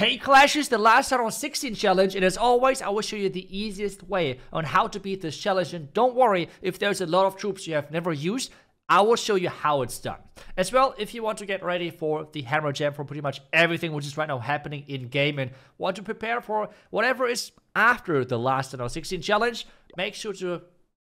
Hey Clashes, the last Town Hall 16 challenge, and as always, I will show you the easiest way on how to beat this challenge, and don't worry if there's a lot of troops you have never used, I will show you how it's done. As well, if you want to get ready for the hammer jam for pretty much everything which is right now happening in game and want to prepare for whatever is after the last Town Hall 16 challenge, make sure to,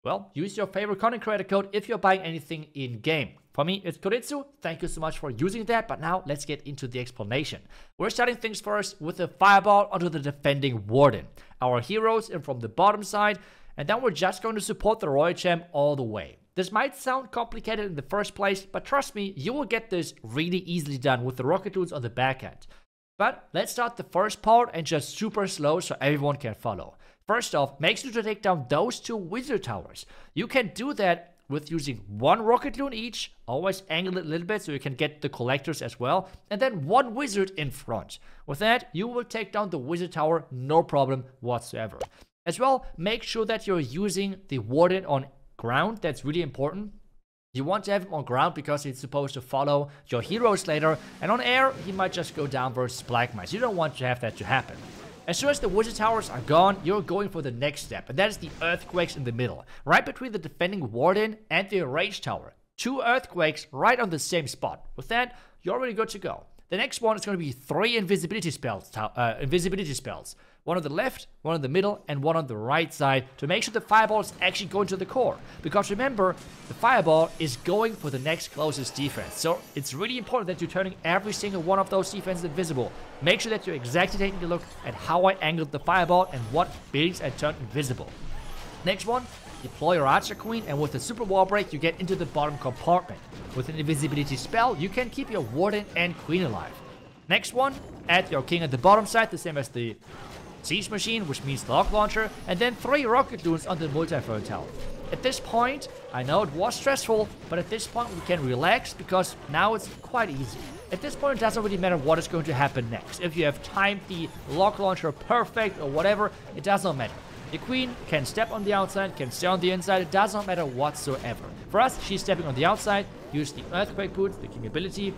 well, use your favorite content creator code if you're buying anything in game. For me, it's iTzu. Thank you so much for using that, but now let's get into the explanation. We're starting things first with a fireball onto the defending warden. Our heroes in from the bottom side, and then we're just going to support the Royal Champ all the way. This might sound complicated in the first place, but trust me, you will get this really easily done with the rocket dudes on the back end. But let's start the first part and just super slow so everyone can follow. First off, make sure to take down those two wizard towers. You can do that with using one rocket loon each, always angle it a little bit so you can get the collectors as well, and then one wizard in front. With that, you will take down the wizard tower, no problem whatsoever. As well, make sure that you're using the warden on ground. That's really important. You want to have him on ground because he's supposed to follow your heroes later, and on air, he might just go down versus black mice. You don't want to have that to happen. As soon as the wizard towers are gone, you're going for the next step, and that is the earthquakes in the middle, right between the defending warden and the rage tower. Two earthquakes right on the same spot. With that, you're already good to go. The next one is going to be 3 invisibility spells. One on the left, one on the middle, and one on the right side to make sure the fireball is actually going to the core. Because remember, the fireball is going for the next closest defense. So it's really important that you're turning every single one of those defenses invisible. Make sure that you're exactly taking a look at how I angled the fireball and what buildings I turned invisible. Next one, deploy your Archer Queen, and with the super wall break, you get into the bottom compartment. With an invisibility spell, you can keep your Warden and Queen alive. Next one, add your King at the bottom side, the same as the Siege Machine, which means the Lock Launcher, and then 3 Rocket Loons on the Multi-Fern Tower. At this point, I know it was stressful, but at this point we can relax because now it's quite easy. At this point, it doesn't really matter what is going to happen next. If you have timed the Lock Launcher perfect or whatever, it does not matter. The Queen can step on the outside, can stay on the inside, it does not matter whatsoever. For us, she's stepping on the outside, use the Earthquake Boots, the King ability,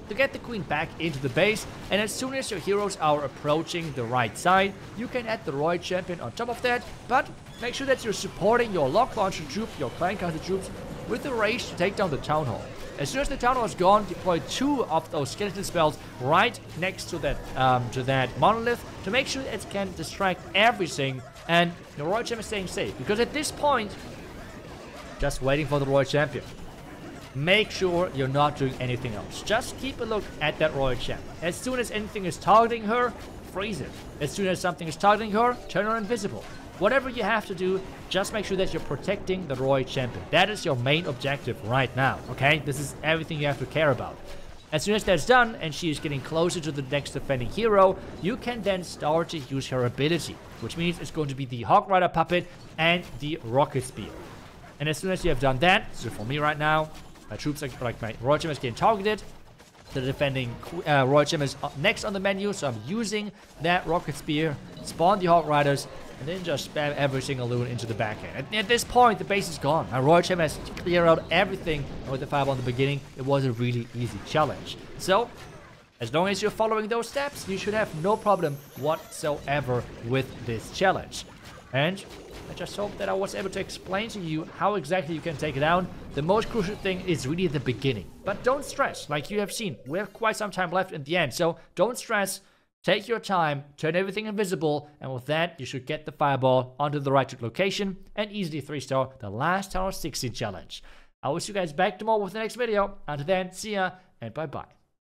to get the Queen back into the base, and as soon as your heroes are approaching the right side, you can add the Royal Champion on top of that, but make sure that you're supporting your Lock Launcher troop, your Clan Castle troops, with the rage to take down the Town Hall. As soon as the Town Hall is gone, deploy 2 of those skeleton spells right next to that monolith to make sure it can distract everything and the Royal Champion is staying safe. Because at this point, just waiting for the Royal Champion. Make sure you're not doing anything else. Just keep a look at that Royal Champ. As soon as anything is targeting her, freeze it. As soon as something is targeting her, turn her invisible. Whatever you have to do, just make sure that you're protecting the Royal Champion. That is your main objective right now, okay? This is everything you have to care about. As soon as that's done, and she is getting closer to the next defending hero, you can then start to use her ability, which means it's going to be the Hog Rider Puppet and the Rocket Spear. And as soon as you have done that, so for me right now, my troops are, like my Royal Champion is getting targeted. The defending Royal Champion is next on the menu, so I'm using that Rocket Spear, spawn the Hog Riders, and then just spam every single loon into the back end. At this point, the base is gone. My Royal Champion has cleared out everything with the fireball in the beginning. It was a really easy challenge. So, as long as you're following those steps, you should have no problem whatsoever with this challenge. And I just hope that I was able to explain to you how exactly you can take it down. The most crucial thing is really the beginning. But don't stress, like you have seen. We have quite some time left in the end, so don't stress. Take your time, turn everything invisible, and with that, you should get the fireball onto the right location and easily 3-star the last Town Hall 16 challenge. I will see you guys back tomorrow with the next video. Until then, see ya and bye-bye.